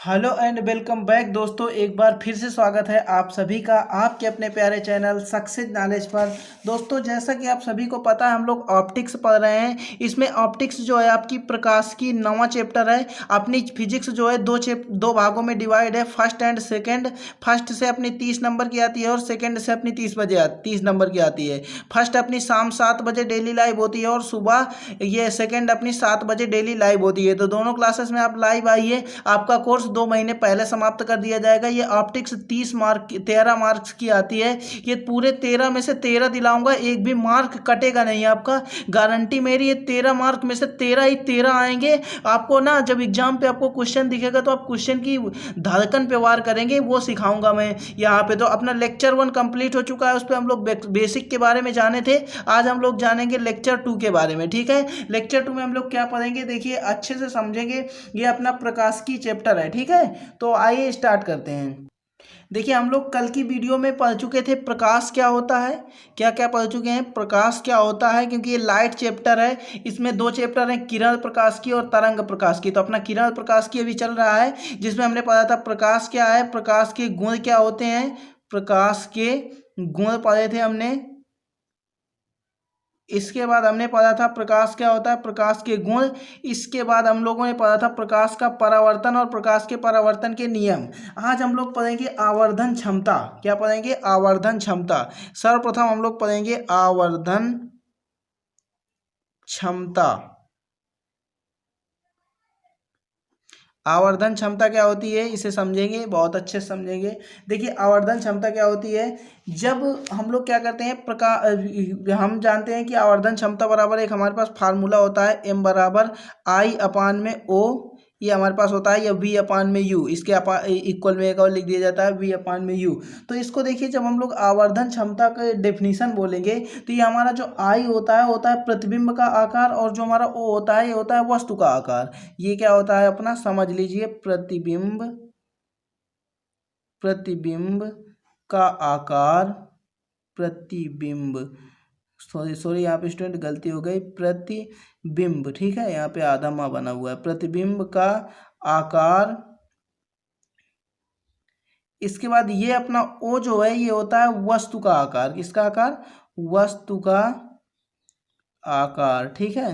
Hello and welcome back दोस्तों। एक बार फिर से स्वागत है आप सभी का आपके अपने प्यारे चैनल सक्सेस नॉलेज पर। दोस्तों, जैसा कि आप सभी को पता है, हम लोग ऑप्टिक्स पढ़ रहे हैं। इसमें ऑप्टिक्स जो है आपकी प्रकाश की 9वां चैप्टर है। अपनी फिजिक्स जो है दो भागों में डिवाइड है, फर्स्ट एंड सेकेंड। फर्स्ट से अपनी 30 नंबर की आती है और सेकेंड से अपनी 30 नंबर की आती है। फर्स्ट अपनी शाम 7 बजे डेली लाइव होती है और सुबह ये सेकेंड अपनी 7 बजे डेली लाइव होती है। तो दोनों क्लासेस में आप लाइव आइए। आपका कोर्स 2 महीने पहले समाप्त कर दिया जाएगा। ये ऑप्टिक्स 13 मार्क्स की आती है। ये पूरे 13 में से 13 दिलाऊंगा, एक भी मार्क कटेगा नहीं आपका, गारंटी मेरी। ये 13 मार्क में से 13 ही 13 आएंगे। आपको ना जब एग्जाम पे आपको क्वेश्चन दिखेगा तो आप क्वेश्चन की धड़कन पे वार करेंगे, वो सिखाऊंगा मैं यहाँ पे। तो अपना लेक्चर 1 कंप्लीट हो चुका है, उस पर हम लोग बेसिक के बारे में जाने थे। आज हम लोग जानेंगे लेक्चर 2 के बारे में। ठीक है, लेक्चर 2 में हम लोग क्या पढ़ेंगे, देखिए अच्छे से समझेंगे। ये अपना प्रकाश की चैप्टर है। ठीक है, तो आइए स्टार्ट करते हैं। देखिए, हम लोग कल की वीडियो में पढ़ चुके थे प्रकाश क्या होता है। क्या क्या पढ़ चुके हैं, प्रकाश क्या होता है, क्योंकि ये लाइट चैप्टर है। इसमें 2 चैप्टर हैं, किरण प्रकाश की और तरंग प्रकाश की। तो अपना किरण प्रकाश की अभी चल रहा है, जिसमें हमने पढ़ा था प्रकाश क्या है, प्रकाश के गुण क्या होते हैं। प्रकाश के गुण पढ़े थे हमने। इसके बाद हमने पढ़ा था प्रकाश क्या होता है, प्रकाश के गुण। इसके बाद हम लोगों ने पढ़ा था प्रकाश का परावर्तन और प्रकाश के परावर्तन के नियम। आज हम लोग पढ़ेंगे आवर्धन क्षमता। क्या पढ़ेंगे, आवर्धन क्षमता। सर्वप्रथम हम लोग पढ़ेंगे आवर्धन क्षमता। आवर्धन क्षमता क्या होती है, इसे समझेंगे, बहुत अच्छे से समझेंगे। देखिए, आवर्धन क्षमता क्या होती है, जब हम लोग क्या करते हैं, हम जानते हैं कि आवर्धन क्षमता बराबर एक हमारे पास फार्मूला होता है, m बराबर I/O। ये हमारे पास होता है, या V/U। इसके इक्वल में एक और लिख दिया जाता है, V/U। तो इसको देखिए, जब हम लोग आवर्धन क्षमता का डेफिनेशन बोलेंगे तो ये हमारा जो I होता है प्रतिबिंब का आकार, और जो हमारा O होता है, ये होता है वस्तु का आकार। ये क्या होता है अपना, समझ लीजिए, प्रतिबिंब का आकार। प्रतिबिंब, सॉरी यहाँ पे स्टूडेंट गलती हो गई, प्रतिबिंब। ठीक है, यहाँ पे आधा माँ बना हुआ है, प्रतिबिंब का आकार। इसके बाद ये अपना ओ जो है, ये होता है वस्तु का आकार। किसका आकार, वस्तु का आकार। ठीक है,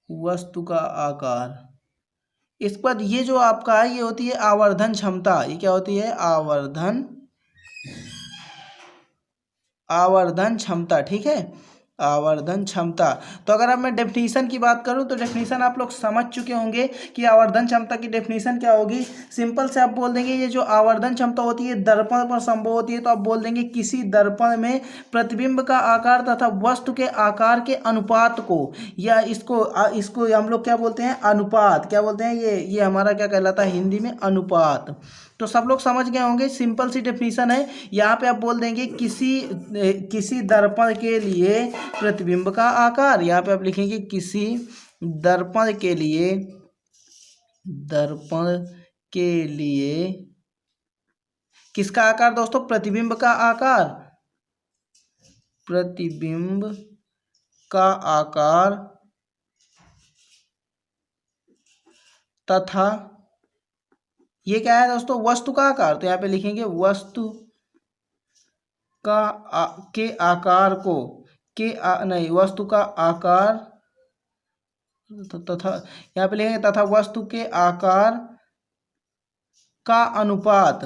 वस्तु का आकार। इसके बाद ये जो आपका है, ये होती है आवर्धन क्षमता। ये क्या होती है, आवर्धन क्षमता। ठीक है, आवर्धन क्षमता। तो अगर अब मैं डेफिनेशन की बात करूं तो डेफिनेशन आप लोग समझ चुके होंगे कि आवर्धन क्षमता की डेफिनेशन क्या होगी। सिंपल से आप बोल देंगे, ये जो आवर्धन क्षमता होती है दर्पण पर संभव होती है। तो आप बोल देंगे किसी दर्पण में प्रतिबिंब का आकार तथा वस्तु के आकार के अनुपात को, या इसको हम लोग क्या बोलते हैं, अनुपात। क्या बोलते हैं, ये हमारा क्या कहलाता है हिंदी में, अनुपात। तो सब लोग समझ गए होंगे, सिंपल सी डेफिनेशन है। यहाँ पे आप बोल देंगे किसी दर्पण के लिए प्रतिबिंब का आकार। यहाँ पे आप लिखेंगे किसी दर्पण के लिए, किसका आकार दोस्तों, प्रतिबिंब का आकार। प्रतिबिंब का आकार तथा ये क्या है दोस्तों, वस्तु का आकार। तो यहाँ पे लिखेंगे वस्तु के आकार को, नहीं, वस्तु का आकार तथा, यहाँ पे लिखेंगे तथा वस्तु के आकार का अनुपात।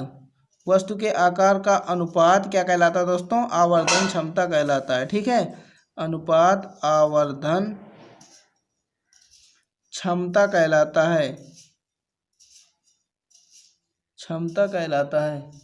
वस्तु के आकार का अनुपात क्या कहलाता है दोस्तों, आवर्धन क्षमता कहलाता है। ठीक है, अनुपात आवर्धन क्षमता कहलाता है, क्षमता कहलाता है।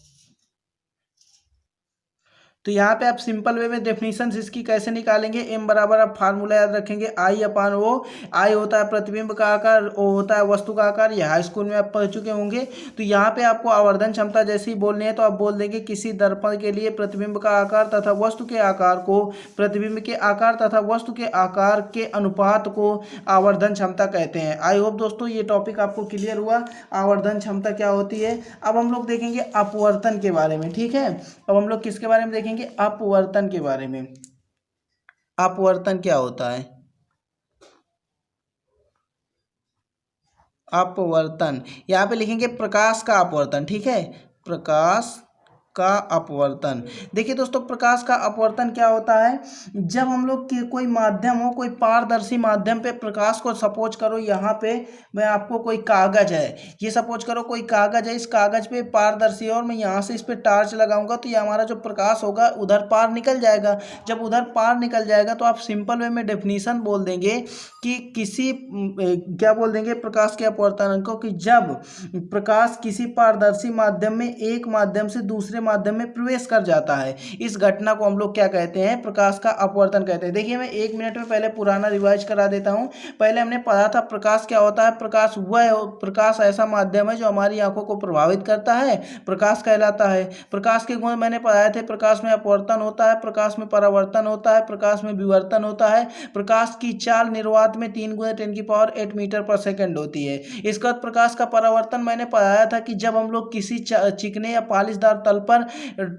तो यहाँ पे आप सिंपल वे में डेफिनेशन इसकी कैसे निकालेंगे, m बराबर आप फार्मूला याद रखेंगे, I/O। I होता है प्रतिबिंब का आकार, O होता है वस्तु का आकार। ये हाई स्कूल में आप पढ़ चुके होंगे। तो यहाँ पे आपको आवर्धन क्षमता जैसी बोलनी है तो आप बोल देंगे किसी दर्पण के लिए प्रतिबिंब का आकार तथा वस्तु के आकार को, प्रतिबिंब के आकार तथा वस्तु के आकार के अनुपात को आवर्धन क्षमता कहते हैं। आई होप दोस्तों ये टॉपिक आपको क्लियर हुआ, आवर्धन क्षमता क्या होती है। अब हम लोग देखेंगे अपवर्तन के बारे में। ठीक है, अब हम लोग किसके बारे में देखेंगे, अपवर्तन के बारे में। अपवर्तन क्या होता है, अपवर्तन, यहाँ पे लिखेंगे प्रकाश का अपवर्तन, ठीक है, प्रकाश का अपवर्तन। देखिए दोस्तों, प्रकाश का अपवर्तन क्या होता है, जब हम लोग के कोई माध्यम हो, कोई पारदर्शी माध्यम पे प्रकाश को, सपोज करो यहाँ पे मैं आपको कोई कागज है, ये सपोज करो कोई कागज है, इस कागज पे पारदर्शी है और मैं यहाँ से इस पे टार्च लगाऊंगा तो ये हमारा जो प्रकाश होगा उधर पार निकल जाएगा। जब उधर पार निकल जाएगा तो आप सिंपल वे में डेफिनीशन बोल देंगे कि किसी क्या बोल देंगे प्रकाश के अपवर्तन को, कि जब प्रकाश किसी पारदर्शी माध्यम में एक माध्यम से दूसरे माध्यम में प्रवेश कर जाता है, इस घटना को हम लोग क्या कहते हैं, प्रकाश का अपवर्तन कहते हैं। देखिए मैं 1 मिनट में पहले पुराना रिवाइज करा देता हूँ। पहले हमने पढ़ा था प्रकाश क्या होता है, प्रकाश ऐसा माध्यम है जो हमारी आंखों को प्रभावित करता है, प्रकाश कहलाता है। प्रकाश के गुण मैंने पढ़ाए थे, प्रकाश में अपवर्तन होता है, प्रकाश में परावर्तन होता है, प्रकाश में विवर्तन होता है, प्रकाश की चाल निर्वात में 3 × 10⁸ मीटर पर सेकंड होती है। इसका प्रकाश का परावर्तन मैंने पढ़ाया था कि जब हम लोग किसी चिकने या पॉलिशदार तल पर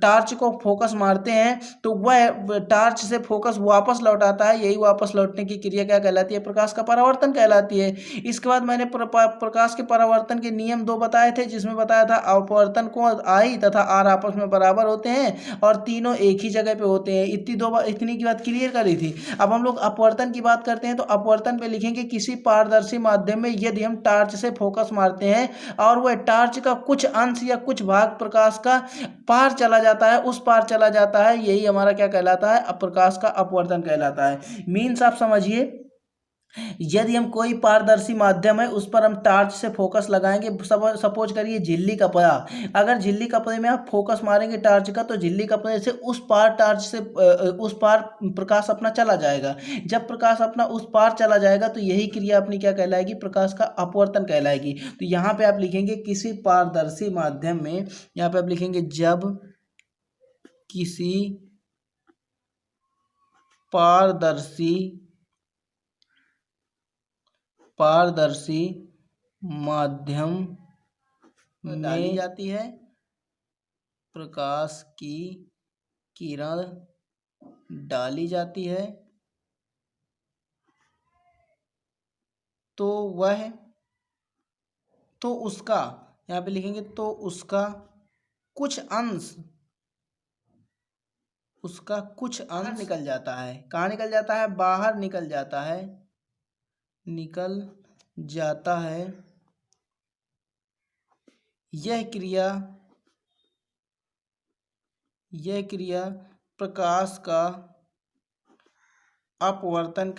टार्च को फोकस मारते हैं तो वह टार्च से फोकस वापस लौट आता है, यही वापस लौटने की क्रिया क्या कहलाती है, प्रकाश का परावर्तन कहलाती है। इसके बाद मैंने प्रकाश के परावर्तन के नियम 2 बताए थे, जिसमें बताया था अपवर्तन कोण आई तथा आर आपस में बराबर होते हैं और तीनों एक ही जगह पे होते हैं। इतनी की बात क्लियर करी थी। अब हम लोग अपवर्तन की बात करते हैं तो अपवर्तन पे लिखेंगे किसी पारदर्शी माध्यम में यदि हम टार्च से फोकस मारते हैं और वह टार्च का कुछ अंश या कुछ भाग प्रकाश का पार चला जाता है, उस पार चला जाता है, यही हमारा क्या कहलाता है, प्रकाश का अपवर्तन कहलाता है। मीन्स आप समझिए, यदि हम कोई पारदर्शी माध्यम है उस पर हम टार्च से फोकस लगाएंगे, सपोज करिए झिल्ली कपड़ा, अगर झिल्ली कपड़े में आप फोकस मारेंगे टार्च का तो झिल्ली कपड़े से उस पार टार्च से उस पार प्रकाश अपना चला जाएगा। जब प्रकाश अपना उस पार चला जाएगा तो यही क्रिया अपनी क्या कहलाएगी, प्रकाश का अपवर्तन कहलाएगी। तो यहाँ पे आप लिखेंगे किसी पारदर्शी माध्यम में, यहाँ पे आप लिखेंगे जब किसी पारदर्शी माध्यम में डाली जाती है प्रकाश की किरण डाली जाती है तो उसका, यहाँ पे लिखेंगे तो उसका कुछ अंश निकल जाता है। कहाँ निकल जाता है, बाहर निकल जाता है, यह क्रिया प्रकाश का अपवर्तन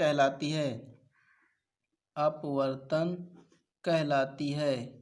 कहलाती है।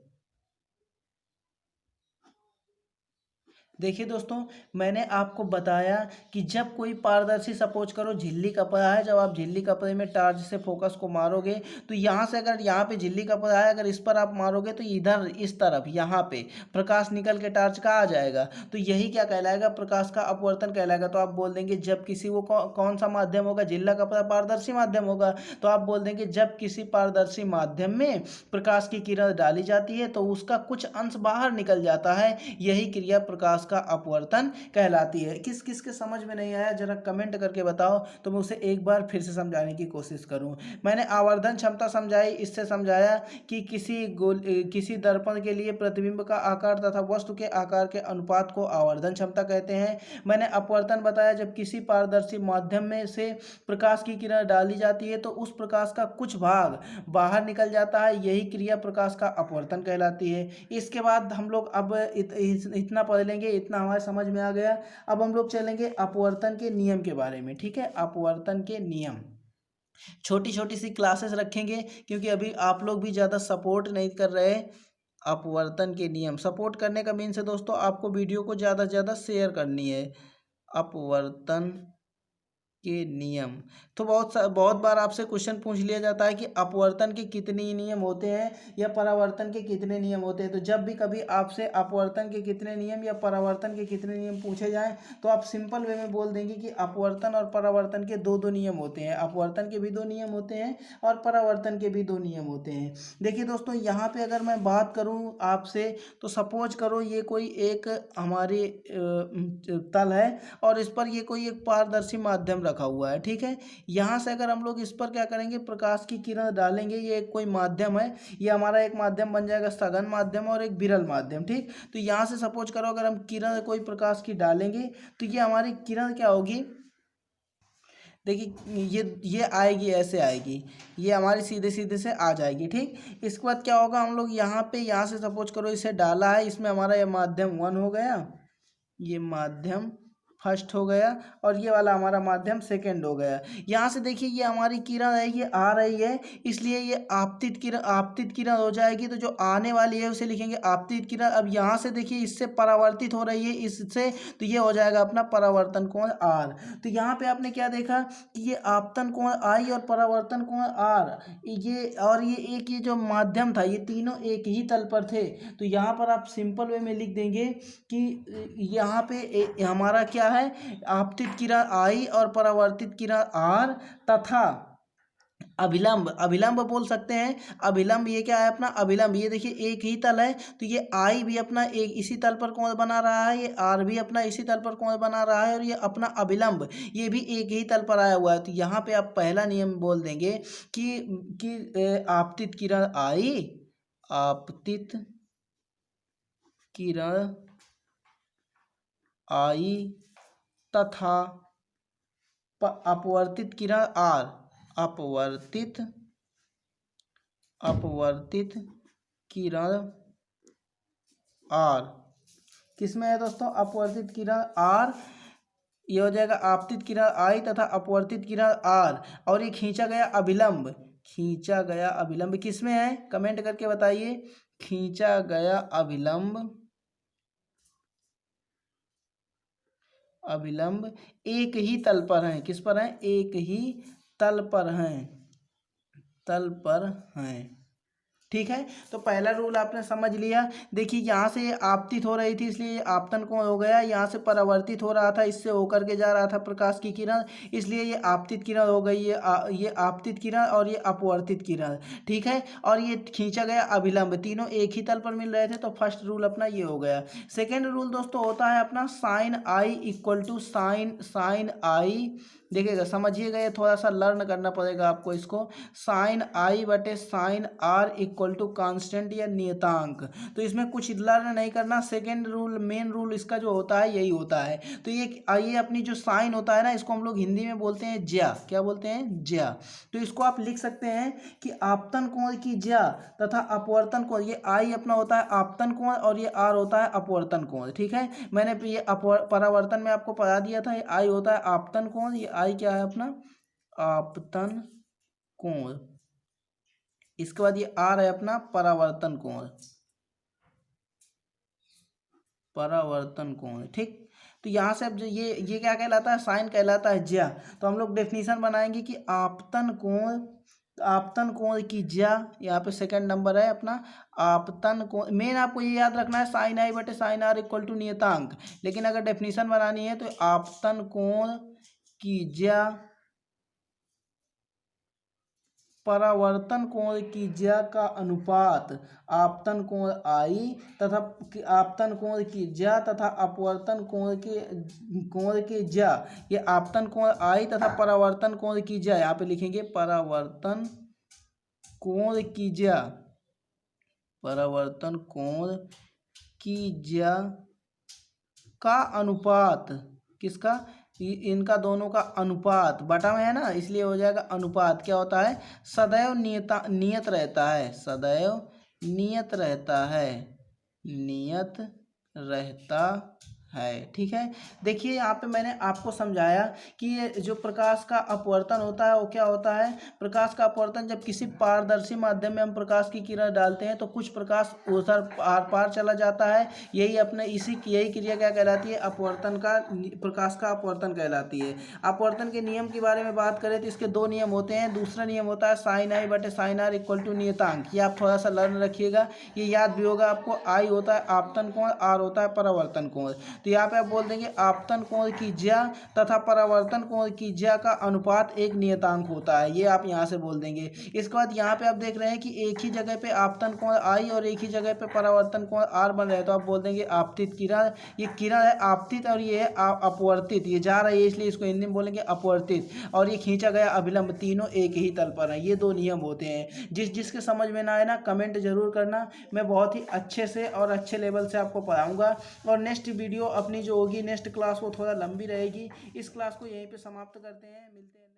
देखिए दोस्तों, मैंने आपको बताया कि जब कोई पारदर्शी, सपोज करो झिल्ली कपड़ा है, जब आप झिल्ली कपड़े में टार्च से फोकस को मारोगे तो यहाँ से, अगर यहाँ पे झिल्ली कपड़ा है, अगर इस पर आप मारोगे तो इधर इस तरफ यहाँ पे प्रकाश निकल के टार्च का आ जाएगा, तो यही क्या कहलाएगा, प्रकाश का अपवर्तन कहलाएगा। तो आप बोल देंगे जब किसी, वो कौन सा माध्यम होगा, झिल्ला कपड़ा पारदर्शी माध्यम होगा, तो आप बोल देंगे जब किसी पारदर्शी माध्यम में प्रकाश की किरण डाली जाती है तो उसका कुछ अंश बाहर निकल जाता है, यही क्रिया प्रकाश का अपवर्तन कहलाती है। किस किस के समझ में नहीं आया जरा कमेंट करके बताओ तो मैं उसे एक बार फिर से समझाने की कोशिश करूं। मैंने आवर्धन क्षमता समझाई, इससे समझाया कि किसी दर्पण के लिए प्रतिबिंब का आकार तथा वस्तु के आकार के अनुपात को आवर्धन क्षमता कहते हैं। मैंने अपवर्तन बताया, जब किसी पारदर्शी माध्यम में से प्रकाश की किरण डाली जाती है तो उस प्रकाश का कुछ भाग बाहर निकल जाता है, यही क्रिया प्रकाश का अपवर्तन कहलाती है। इसके बाद हम लोग अब इतना पढ़ लेंगे, इतना हमारे समझ में आ गया। अब हम लोग चलेंगे अपवर्तन के नियम के बारे में, ठीक है, अपवर्तन के नियम छोटी छोटी सी क्लासेस रखेंगे क्योंकि अभी आप लोग भी ज़्यादा सपोर्ट नहीं कर रहे। अपवर्तन के नियम सपोर्ट करने का मीन्स है दोस्तों, आपको वीडियो को ज़्यादा से ज़्यादा शेयर करनी है। अपवर्तन के नियम, तो बहुत बार आपसे क्वेश्चन पूछ लिया जाता है कि अपवर्तन के कितने नियम होते हैं या परावर्तन के कितने नियम होते हैं। तो जब भी कभी आपसे अपवर्तन के कितने नियम या परावर्तन के कितने नियम पूछे जाएं तो आप सिंपल वे में बोल देंगे कि अपवर्तन और परावर्तन के दो नियम होते हैं, अपवर्तन के भी 2 नियम होते हैं और परावर्तन के भी 2 नियम होते हैं। देखिए दोस्तों, यहाँ पे अगर मैं बात करूँ आपसे तो सपोज करो ये कोई एक हमारी तल है और इस पर ये कोई एक पारदर्शी माध्यम रखा हुआ है, ठीक है। यहाँ से अगर हम लोग इस पर क्या करेंगे, प्रकाश की किरण डालेंगे, ये एक कोई माध्यम है, ये हमारा एक माध्यम बन जाएगा सघन माध्यम और एक विरल माध्यम, ठीक। तो यहाँ से सपोज करो अगर हम किरण कोई प्रकाश की डालेंगे तो ये हमारी किरण क्या होगी, देखिए ये आएगी, ऐसे आएगी, ये हमारी सीधे सीधे से आ जाएगी, ठीक। इसके बाद क्या होगा, हम लोग यहाँ पे यहाँ से सपोज करो इसे डाला है, इसमें हमारा ये माध्यम 1 हो गया, ये माध्यम फर्स्ट हो गया और ये वाला हमारा माध्यम सेकंड हो गया। यहाँ से देखिए ये हमारी किरण है, ये आ रही है, इसलिए ये आपतित किरण हो जाएगी। तो जो आने वाली है उसे लिखेंगे आपतित किरण। अब यहाँ से देखिए इससे परावर्तित हो रही है इससे, तो ये हो जाएगा अपना परावर्तन कोण आर। तो यहाँ पे आपने क्या देखा कि ये आपतन कोण आई और परावर्तन कोण आर, ये एक ये जो माध्यम था, ये तीनों एक ही तल पर थे। तो यहाँ पर आप सिंपल वे में लिख देंगे कि यहाँ पे हमारा क्या है, आपतित किरण आई और परावर्तित किरण आर तथा अभिलंब बोल सकते हैं। अभिलंब ये क्या है अपना अभिलंब, ये देखिए एक ही तल है, तो ये आई भी अपना एक इसी तल पर कोण बना रहा है, ये आर भी अपना इसी तल पर कोण बना रहा है और ये अपना अभिलंब ये भी एक ही तल पर आया हुआ है। तो यहाँ पे आप पहला नियम बोल देंगे कि आपतित किरण आई, आपतित किरण आई तथा अपवर्तित किरण आर, अपवर्तित किरण आर किसमें है दोस्तों, अपवर्तित किरण आर, ये हो जाएगा आपतित किरण आई तथा अपवर्तित किरण आर। और ये खींचा गया अभिलंब किसमें है, कमेंट करके बताइए। खींचा गया अभिलंब एक ही तल पर हैं, किस पर हैं, एक ही तल पर हैं, ठीक है। तो पहला रूल आपने समझ लिया। देखिए यहाँ से ये आपतित हो रही थी इसलिए ये आपतन कोण हो गया, यहाँ से परावर्तित हो रहा था, इससे होकर के जा रहा था प्रकाश की किरण, इसलिए ये आपतित किरण हो गई, ये आपतित किरण और ये अपवर्तित किरण, ठीक है। और ये खींचा गया अभिलंब, तीनों एक ही तल पर मिल रहे थे, तो फर्स्ट रूल अपना ये हो गया। सेकेंड रूल दोस्तों होता है अपना sine I equal to sine I, देखिएगा समझिएगा, ये थोड़ा सा लर्न करना पड़ेगा आपको इसको। साइन आई बटे sine r equal to constant या नियतांक। तो इसमें कुछ लर्न नहीं करना, सेकेंड रूल मेन रूल इसका जो होता है यही होता है। तो ये अपनी जो साइन होता है ना, इसको हम लोग हिंदी में बोलते हैं ज्या, क्या बोलते हैं, ज्या। तो इसको आप लिख सकते हैं कि आपतन कोण की ज्या तथा अपवर्तन कोण, ये आई अपना होता है आपतन कोण और ये आर होता है अपवर्तन कोण, ठीक है। मैंने ये परावर्तन में आपको पढ़ा दिया था, ये आई होता है आपतन कोण, ये आई क्या है अपना आपतन कोण, इसके बाद ये आर है अपना परावर्तन कोण, ठीक। तो यहाँ से अब जो ये क्या कहलाता है, साइन कहलाता है ज्या। तो हम लोग डेफिनेशन बनाएंगे कि आपतन कोण की ज्या, यहाँ पे सेकंड नंबर है अपना आपतन कोण। मेन आपको ये याद रखना है साइन आई बटे साइन आर इक्वल टू नियतांक, लेकिन अगर डेफिनेशन बनानी है तो आपतन कोण की ज्या परावर्तन कोण की ज्या का अनुपात आपतन कोण आई तथा आपतन कोण की ज्या तथा अपवर्तन कोण के ज्या, ये आपतन कोण आई तथा परावर्तन कोण की ज्या, यहाँ पे लिखेंगे परावर्तन कोण की ज्या, परावर्तन कोण की ज्या का अनुपात, किसका, इनका दोनों का अनुपात, बटा में है ना इसलिए हो जाएगा अनुपात, क्या होता है, सदैव नियत रहता है, सदैव नियत रहता है, ठीक है। देखिए यहाँ पे मैंने आपको समझाया कि ये जो प्रकाश का अपवर्तन होता है वो क्या होता है। प्रकाश का अपवर्तन, जब किसी पारदर्शी माध्यम में हम प्रकाश की किरण डालते हैं तो कुछ प्रकाश उधर आर पार चला जाता है, यही क्रिया क्या कहलाती है, प्रकाश का अपवर्तन कहलाती है। अपवर्तन के नियम के बारे में बात करें तो इसके दो नियम होते हैं। दूसरा नियम होता है साइन आई बटे साइन आर इक्वल टू नियतांक, ये आप थोड़ा सा लर्न रखिएगा, ये याद भी होगा आपको। आई होता है आपतन कोण, आर होता है परावर्तन कोण। तो यहाँ पे आप बोल देंगे आपतन कोण की ज्या तथा परावर्तन कोण की ज्या का अनुपात एक नियतांक होता है। ये आप यहाँ से बोल देंगे। इसके बाद यहाँ पे आप देख रहे हैं कि एक ही जगह पे आपतन कोण आई और एक ही जगह पे परावर्तन कोण आर बन रहा है, तो आप बोल देंगे आपतित किरण। ये किरण है आपतित और ये है अपवर्तित, ये जा रही है इसलिए इसको हिंदी में बोलेंगे अपवर्तित, और ये खींचा गया अभिलंब, तीनों एक ही तल पर है। ये दो नियम होते हैं। जिसके समझ में ना आए ना कमेंट जरूर करना, मैं बहुत ही अच्छे से और अच्छे लेवल से आपको पढ़ाऊंगा। और नेक्स्ट वीडियो अपनी जो होगी नेक्स्ट क्लास वो थोड़ा लंबी रहेगी। इस क्लास को यहीं पे समाप्त करते हैं, मिलते हैं।